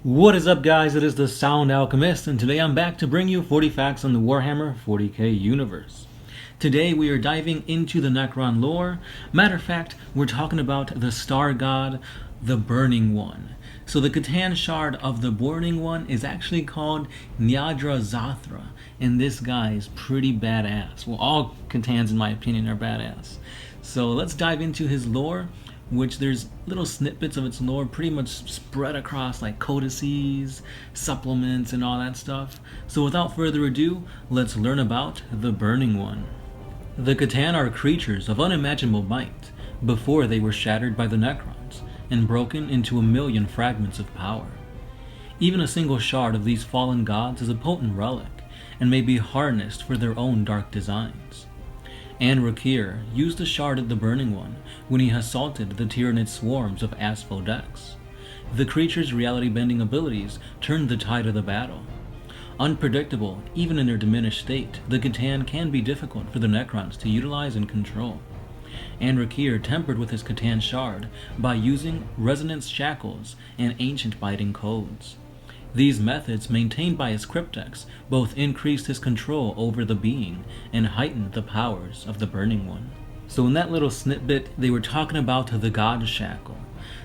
What is up, guys? It is the Sound Alchemist, and today I'm back to bring you 40 facts on the Warhammer 40k universe. Today we are diving into the Necron lore. Matter of fact, we're talking about the Star God, the Burning One. So the Catan shard of the Burning One is actually called Nyadra'Zatha, and this guy is pretty badass. Well, all Catans, in my opinion, are badass. So let's dive into his lore, which there's little snippets of its lore pretty much spread across like codices, supplements, and all that stuff. So without further ado, let's learn about the Burning One. The Catan are creatures of unimaginable might before they were shattered by the Necrons and broken into a million fragments of power. Even a single shard of these fallen gods is a potent relic and may be harnessed for their own dark designs. Nyadra'Zatha used the shard of the Burning One when he assaulted the Tyranid swarms of Asphodex. The creature's reality-bending abilities turned the tide of the battle. Unpredictable, even in their diminished state, the Catan can be difficult for the Necrons to utilize and control. Nyadra'Zatha tempered with his Catan shard by using resonance shackles and ancient binding codes. These methods, maintained by his cryptex, both increased his control over the being and heightened the powers of the Burning One. So in that little snippet, they were talking about the God Shackle.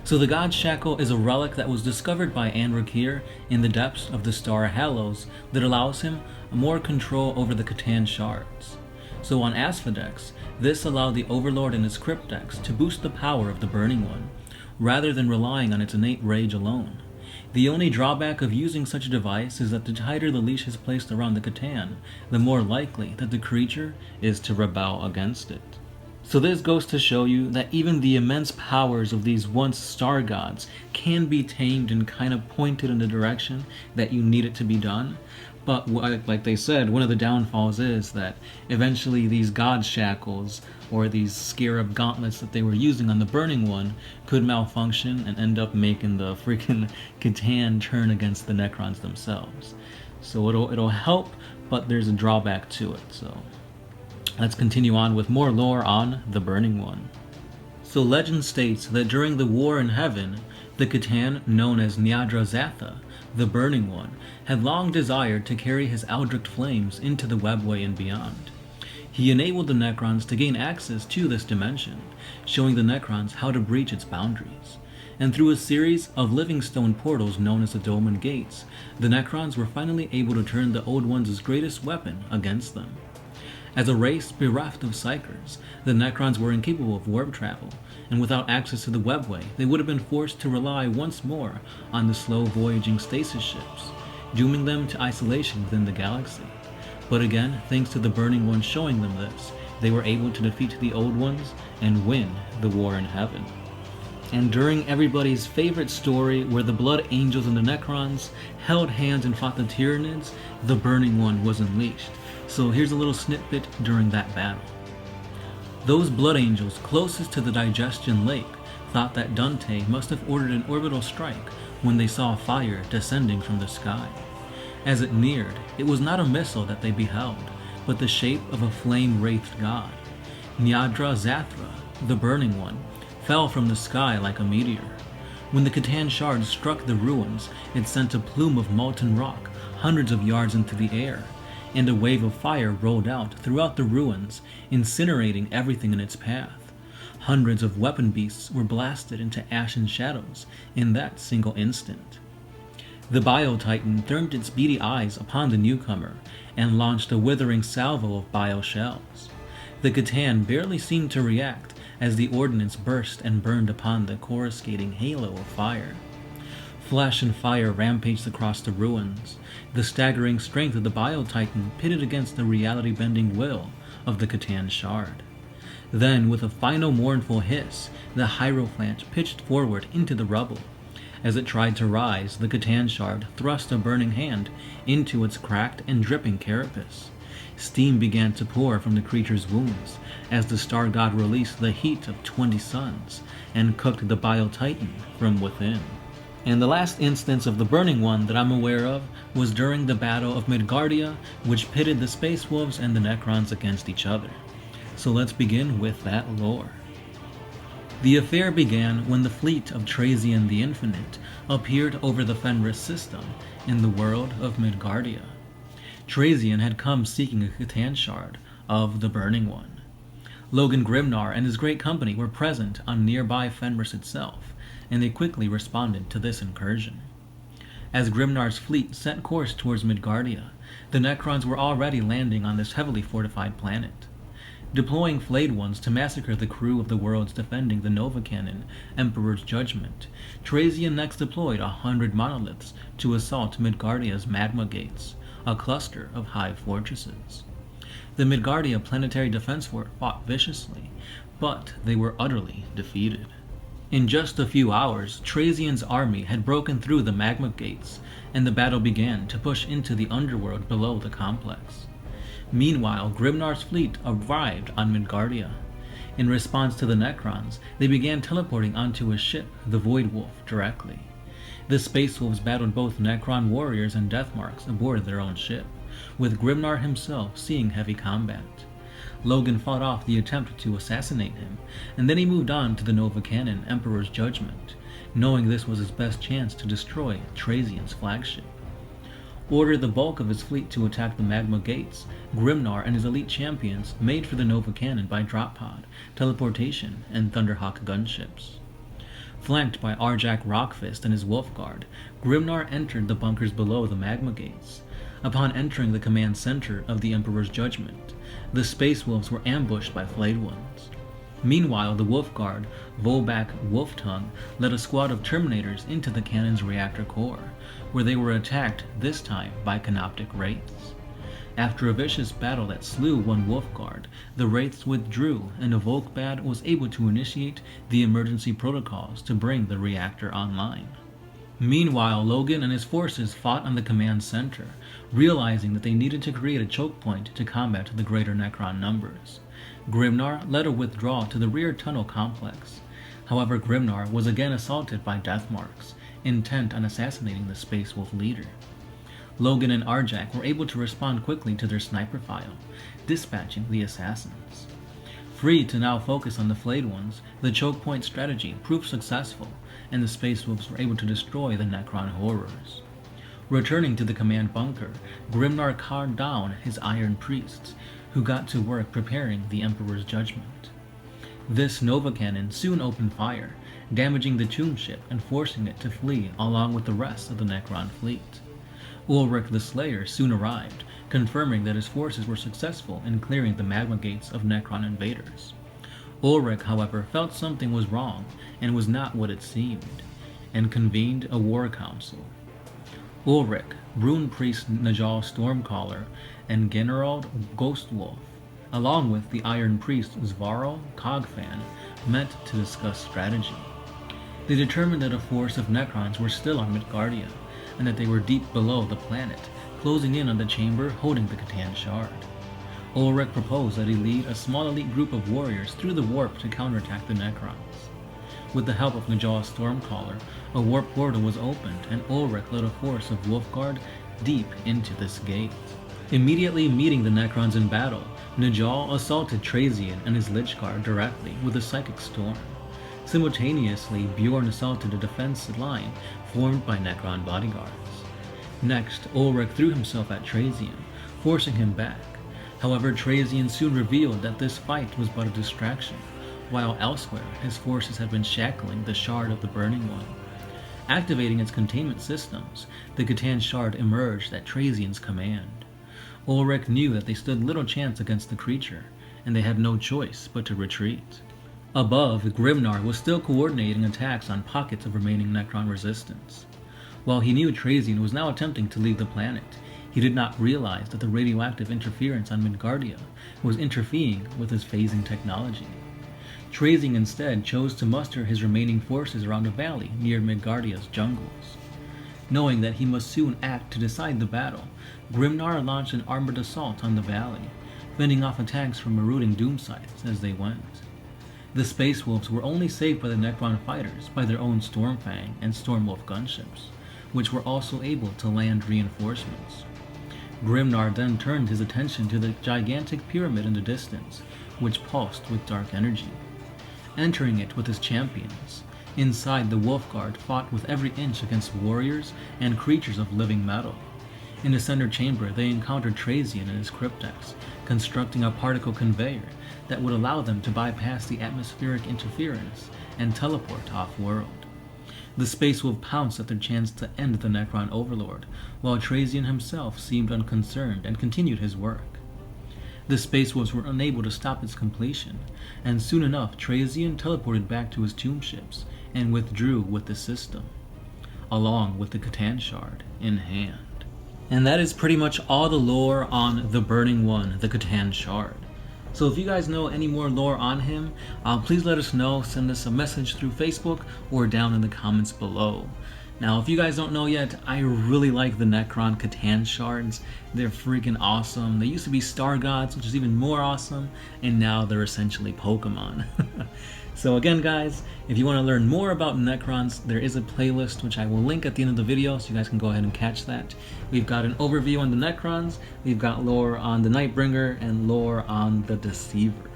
So the God Shackle is a relic that was discovered by Nyadra'Zatha in the depths of the Star Hallows that allows him more control over the Catan shards. So on Asphodex, this allowed the Overlord and his cryptex to boost the power of the Burning One, rather than relying on its innate rage alone. The only drawback of using such a device is that the tighter the leash is placed around the Catan, the more likely that the creature is to rebel against it. So this goes to show you that even the immense powers of these once star gods can be tamed and kind of pointed in the direction that you need it to be done. But like they said, one of the downfalls is that eventually these god shackles or these scarab gauntlets that they were using on the Burning One could malfunction and end up making the freaking Catan turn against the Necrons themselves. So it'll help, but there's a drawback to it. So let's continue on with more lore on the Burning One. So legend states that during the War in Heaven, the Catan, known as Nyadra'Zatha, the Burning One, had long desired to carry his Eldritch flames into the Webway and beyond. He enabled the Necrons to gain access to this dimension, showing the Necrons how to breach its boundaries. And through a series of living stone portals known as the Dolmen Gates, the Necrons were finally able to turn the Old Ones' greatest weapon against them. As a race bereft of psychers, the Necrons were incapable of warp travel, and without access to the Webway, they would have been forced to rely once more on the slow-voyaging stasis ships, dooming them to isolation within the galaxy. But again, thanks to the Burning One showing them this, they were able to defeat the Old Ones and win the War in Heaven. And during everybody's favorite story, where the Blood Angels and the Necrons held hands and fought the Tyranids, the Burning One was unleashed. So here's a little snippet during that battle. Those Blood Angels closest to the Digestion Lake thought that Dante must have ordered an orbital strike when they saw fire descending from the sky. As it neared, it was not a missile that they beheld, but the shape of a flame-wraithed god. Nyadra'Zatha, the Burning One, fell from the sky like a meteor. When the Catan shard struck the ruins, it sent a plume of molten rock hundreds of yards into the air, and a wave of fire rolled out throughout the ruins, incinerating everything in its path. Hundreds of weapon beasts were blasted into ashen shadows in that single instant. The Bio-Titan turned its beady eyes upon the newcomer and launched a withering salvo of bio-shells. The Catan barely seemed to react as the ordnance burst and burned upon the coruscating halo of fire. Flesh and fire rampaged across the ruins, the staggering strength of the Bio-Titan pitted against the reality-bending will of the Catan shard. Then, with a final mournful hiss, the Hierophant pitched forward into the rubble. As it tried to rise, the Catan shard thrust a burning hand into its cracked and dripping carapace. Steam began to pour from the creature's wounds as the star god released the heat of 20 suns and cooked the Bio-Titan from within. And the last instance of the Burning One that I'm aware of was during the Battle of Midgardia, which pitted the Space Wolves and the Necrons against each other. So let's begin with that lore. The affair began when the fleet of Trazian the Infinite appeared over the Fenris system in the world of Midgardia. Trazian had come seeking a Catan shard of the Burning One. Logan Grimnar and his great company were present on nearby Fenris itself, and they quickly responded to this incursion. As Grimnar's fleet set course towards Midgardia, the Necrons were already landing on this heavily fortified planet. Deploying flayed ones to massacre the crew of the worlds defending the Nova Cannon, Emperor's Judgment, Trazian next deployed 100 monoliths to assault Midgardia's magma gates, a cluster of hive fortresses. The Midgardia Planetary Defense Fort fought viciously, but they were utterly defeated. In just a few hours, Trazian's army had broken through the magma gates, and the battle began to push into the underworld below the complex. Meanwhile, Grimnar's fleet arrived on Midgardia. In response to the Necrons, they began teleporting onto a ship, the Void Wolf, directly. The Space Wolves battled both Necron warriors and Deathmarks aboard their own ship, with Grimnar himself seeing heavy combat. Logan fought off the attempt to assassinate him, and then he moved on to the Nova Cannon, Emperor's Judgment, knowing this was his best chance to destroy Trazian's flagship. Ordered the bulk of his fleet to attack the magma gates, Grimnar and his elite champions made for the Nova Cannon by drop pod, teleportation, and Thunderhawk gunships. Flanked by Arjak Rockfist and his Wolf Guard, Grimnar entered the bunkers below the magma gates. Upon entering the command center of the Emperor's Judgment, the Space Wolves were ambushed by flayed ones. Meanwhile, the Wolf Guard, Volbak Wolftongue, led a squad of Terminators into the cannon's reactor core, where they were attacked, this time by Canoptic Wraiths. After a vicious battle that slew one Wolf Guard, the Wraiths withdrew, and a Volkbad was able to initiate the emergency protocols to bring the reactor online. Meanwhile, Logan and his forces fought on the command center, realizing that they needed to create a choke point to combat the greater Necron numbers. Grimnar led a withdrawal to the rear tunnel complex. However, Grimnar was again assaulted by Deathmarks, intent on assassinating the Space Wolf leader. Logan and Arjak were able to respond quickly to their sniper file, dispatching the assassins. Free to now focus on the flayed ones, the choke point strategy proved successful, and the Space Wolves were able to destroy the Necron horrors. Returning to the command bunker, Grimnar carved down his Iron Priests, who got to work preparing the Emperor's Judgment. This Nova Cannon soon opened fire, damaging the tomb ship and forcing it to flee along with the rest of the Necron fleet. Ulrich the Slayer soon arrived, confirming that his forces were successful in clearing the magma gates of Necron invaders. Ulrich, however, felt something was wrong and was not what it seemed, and convened a war council. Ulrich, Rune Priest Najal Stormcaller, and Generald Ghostwolf, along with the Iron Priest Zvarl Cogfan, met to discuss strategy. They determined that a force of Necrons were still on Midgardia, and that they were deep below the planet, closing in on the chamber holding the Catan shard. Ulrich proposed that he lead a small elite group of warriors through the warp to counterattack the Necrons. With the help of Najal Stormcaller, a warp portal was opened, and Ulrich led a force of Wolfguard deep into this gate. Immediately meeting the Necrons in battle, Najal assaulted Trazian and his Lich Guard directly with a Psychic Storm. Simultaneously, Bjorn assaulted a defense line formed by Necron bodyguards. Next, Ulrich threw himself at Trazian, forcing him back. However, Trazian soon revealed that this fight was but a distraction, while elsewhere his forces had been shackling the Shard of the Burning One. Activating its containment systems, the Catan shard emerged at Trazian's command. Ulrich knew that they stood little chance against the creature, and they had no choice but to retreat. Above, Grimnar was still coordinating attacks on pockets of remaining Necron resistance. While he knew Trazian was now attempting to leave the planet, he did not realize that the radioactive interference on Midgardia was interfering with his phasing technology. Trazian instead chose to muster his remaining forces around a valley near Midgardia's jungles. Knowing that he must soon act to decide the battle, Grimnar launched an armored assault on the valley, fending off attacks from marauding doomsites as they went. The Space Wolves were only saved by the Necron fighters by their own Stormfang and Stormwolf gunships, which were also able to land reinforcements. Grimnar then turned his attention to the gigantic pyramid in the distance, which pulsed with dark energy. entering it with his champions. Inside, the Wolfguard fought with every inch against warriors and creatures of living metal. In the center chamber, they encountered Trazian and his cryptex, constructing a particle conveyor that would allow them to bypass the atmospheric interference and teleport off-world. The Space Wolf pounced at their chance to end the Necron Overlord, while Trazian himself seemed unconcerned and continued his work. The Space Wolves were unable to stop its completion, and soon enough Trazian teleported back to his tomb ships and withdrew with the system, along with the Catan Shard in hand. And that is pretty much all the lore on the Burning One, the Catan Shard. So if you guys know any more lore on him, please let us know. Send us a message through Facebook or down in the comments below. Now, if you guys don't know yet, I really like the Necron Catan Shards. They're freaking awesome. They used to be Star Gods, which is even more awesome, and now they're essentially Pokemon. So again, guys, if you want to learn more about Necrons, there is a playlist which I will link at the end of the video, so you guys can go ahead and catch that. We've got an overview on the Necrons, we've got lore on the Nightbringer, and lore on the Deceiver.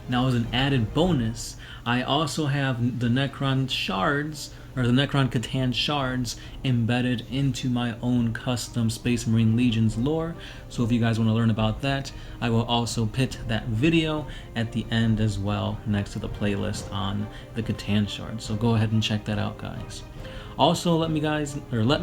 Now, as an added bonus, I also have the Necron Shards, or the Necron Catan Shards, embedded into my own custom Space Marine Legions lore. So if you guys want to learn about that, I will also put that video at the end as well, next to the playlist on the Catan Shards. So go ahead and check that out, guys. Also, let me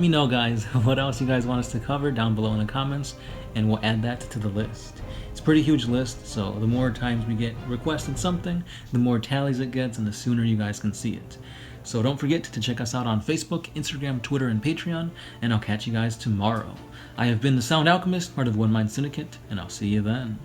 know, guys, what else you guys want us to cover down below in the comments, and we'll add that to the list. It's a pretty huge list, so the more times we get requested something, the more tallies it gets, and the sooner you guys can see it. So don't forget to check us out on Facebook, Instagram, Twitter, and Patreon, and I'll catch you guys tomorrow. I have been the Sound Alchemist, part of One Mind Syndicate, and I'll see you then.